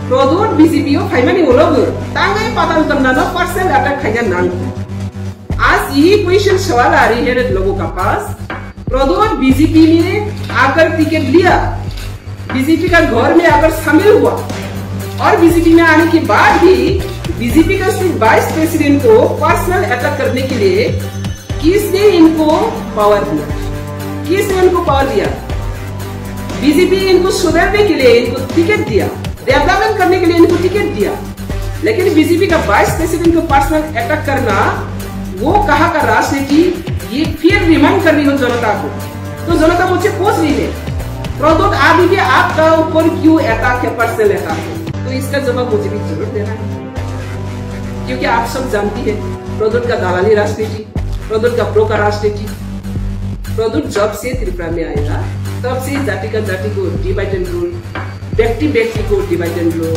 Produt BJP फाइमानी उलोग तांगे पाताल करना ना पर्सनल अटैक खाया नांग। आज ये क्वेश्चन सवाल आ रही है लोगों का पास। प्रोदोट बीजेपी में आकर टिकट लिया, बीजेपी का घर में आकर शामिल हुआ और बीजेपी में आने के बाद भी बीजेपी का सिर्फ वाइस प्रेसिडेंट को पर्सनल अटैक करने के लिए किसने इनको पावर दिया? किसने इनको पावर दिया? बीजेपी इनको सुधारने के लिए इनको टिकट दिया, डेवलपमेंट करने के लिए इनको टिकट दिया, लेकिन बीजेपी का वाइस प्रेसिडेंट को पर्सनल अटैक करना वो कहाँ का राजनीति? ये फिर रिमाइंड कर रही हो जनता को। तो जनता मुझसे पूछ रही है प्रोदोट आदि के आपका ऊपर क्यों अटैक है, पर्सनल अटैक? तो इसका जवाब मुझे भी जरूर देना है, क्योंकि आप सब जानती है प्रोदोट का दलाली राजनीति, प्रोदोट का ब्रोकर राजनीति। प्रोदोट जब से त्रिपुरा में आएगा तब से जाति का जाति को डिवाइड एंड रूल, व्यक्ति व्यक्ति को divide and rule,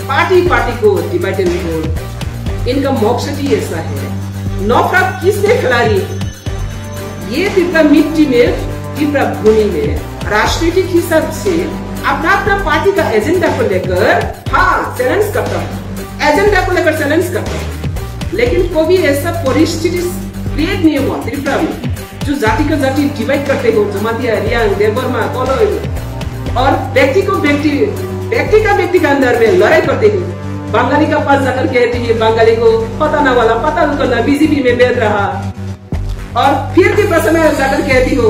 party party को डिवाइड एंड रूल। इनका मकसद ही ऐसा है। नफरत किसने फैला रही है? ये त्रिपुरा मिट्टी में, त्रिपुरा भूमि में राजनीतिक हिसाब से अपना अपना पार्टी का एजेंडा को लेकर चैलेंज करता है, एजेंडा को लेकर चैलेंज करता है। लेकिन कभी ऐसा परिस्थिति क्रिएट नहीं हुआ त्रिपुरा में जो जाति का जाति डिवाइड करते हो, जमातिया, रियांग, देवबर्मा, कोलोई, और व्यक्ति को व्यक्ति का अंदर में लड़ाई करते हो। बंगाली का पास जाकर कहती है बंगाली को पता वाला पता करना बीजेपी में बैठ रहा, और फिर त्रिपुरा में जाकर कहती हो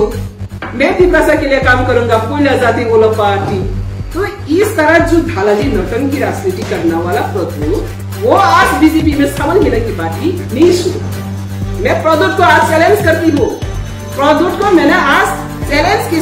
मैं त्रिपुरा के लिए काम करूंगा, कोयला जाति बोलो पार्टी। तो इस तरह जो ढालाजी नौटंकी राजनीति करने वाला प्रोदोट, वो आज बीजेपी में शामिल होने की बात ही नहीं सुना। मैं प्रोदोट को आज चैलेंज करती हूँ, प्रोदोट को मैंने आज चैलेंज की